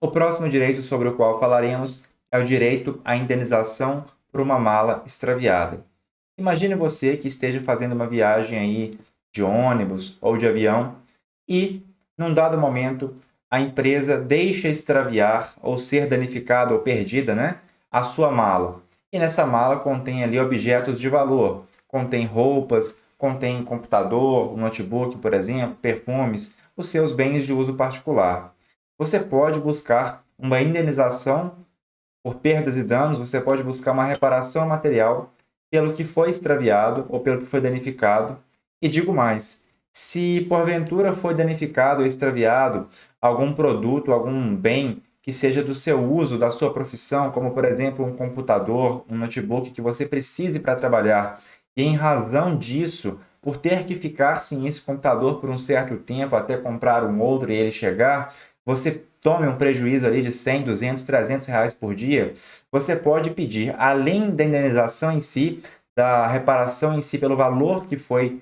O próximo direito sobre o qual falaremos é o direito à indenização por uma mala extraviada. Imagine você que esteja fazendo uma viagem aí de ônibus ou de avião e, num dado momento, a empresa deixa extraviar ou ser danificada ou perdida, né, a sua mala. E nessa mala contém ali objetos de valor, contém roupas, contém computador, um notebook, por exemplo, perfumes, os seus bens de uso particular. Você pode buscar uma indenização por perdas e danos, você pode buscar uma reparação material pelo que foi extraviado ou pelo que foi danificado. E digo mais, se porventura foi danificado ou extraviado algum produto, algum bem que seja do seu uso, da sua profissão, como por exemplo um computador, um notebook que você precise para trabalhar, e em razão disso, por ter que ficar sem esse computador por um certo tempo até comprar um outro e ele chegar, você tome um prejuízo ali de 100, 200, 300 reais por dia, você pode pedir, além da indenização em si, da reparação em si pelo valor que foi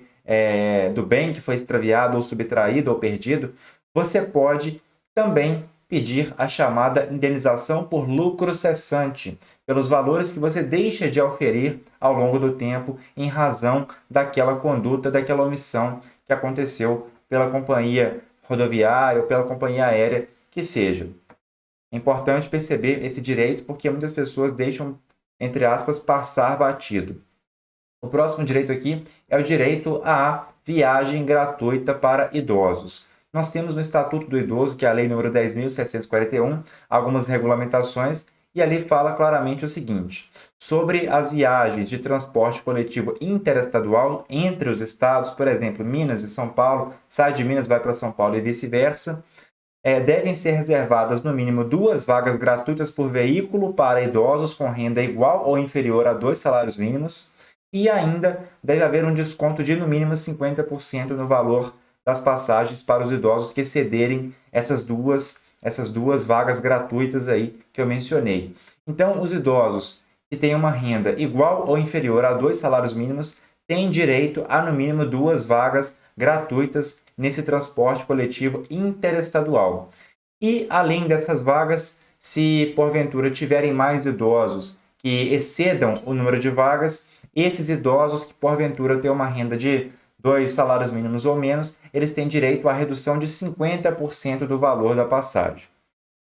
do bem que foi extraviado ou subtraído ou perdido, você pode também pedir a chamada indenização por lucro cessante, pelos valores que você deixa de oferir ao longo do tempo em razão daquela conduta, daquela omissão que aconteceu pela companhia rodoviária ou pela companhia aérea que seja. É importante perceber esse direito porque muitas pessoas deixam, entre aspas, passar batido. O próximo direito aqui é o direito à viagem gratuita para idosos. Nós temos no Estatuto do Idoso, que é a Lei nº 10.741, algumas regulamentações, e ali fala claramente o seguinte: sobre as viagens de transporte coletivo interestadual entre os estados, por exemplo, Minas e São Paulo, sai de Minas, vai para São Paulo e vice-versa, devem ser reservadas no mínimo 2 vagas gratuitas por veículo para idosos com renda igual ou inferior a 2 salários mínimos, e ainda deve haver um desconto de no mínimo 50% no valor das passagens para os idosos que excederem essas duas vagas gratuitas aí que eu mencionei. Então, os idosos que têm uma renda igual ou inferior a 2 salários mínimos têm direito a no mínimo 2 vagas gratuitas nesse transporte coletivo interestadual. E, além dessas vagas, se porventura tiverem mais idosos que excedam o número de vagas, esses idosos que porventura têm uma renda de 2 salários mínimos ou menos, eles têm direito à redução de 50% do valor da passagem.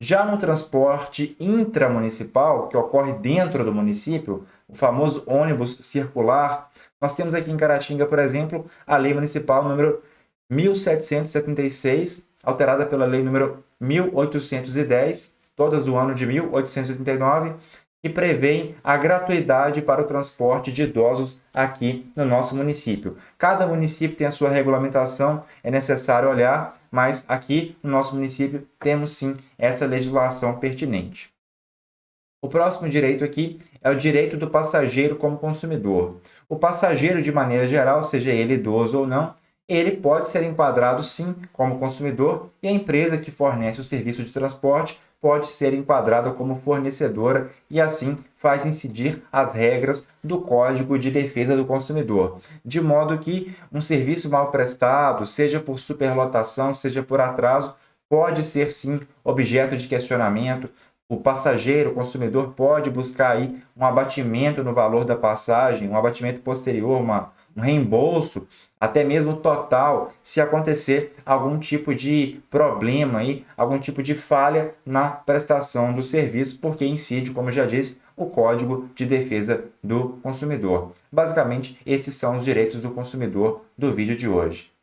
Já no transporte intramunicipal, que ocorre dentro do município, o famoso ônibus circular, nós temos aqui em Caratinga, por exemplo, a Lei Municipal número 1776, alterada pela Lei número 1810, todas do ano de 1889, que prevêem a gratuidade para o transporte de idosos aqui no nosso município. Cada município tem a sua regulamentação, é necessário olhar, mas aqui no nosso município temos sim essa legislação pertinente. O próximo direito aqui é o direito do passageiro como consumidor. O passageiro, de maneira geral, seja ele idoso ou não, ele pode ser enquadrado sim como consumidor e a empresa que fornece o serviço de transporte pode ser enquadrada como fornecedora e assim faz incidir as regras do Código de Defesa do Consumidor, de modo que um serviço mal prestado, seja por superlotação, seja por atraso, pode ser sim objeto de questionamento. O passageiro, o consumidor pode buscar aí um abatimento no valor da passagem, um abatimento posterior, um reembolso, até mesmo total, se acontecer algum tipo de problema aí, algum tipo de falha na prestação do serviço, porque incide, como já disse, o Código de Defesa do Consumidor. Basicamente, esses são os direitos do consumidor do vídeo de hoje.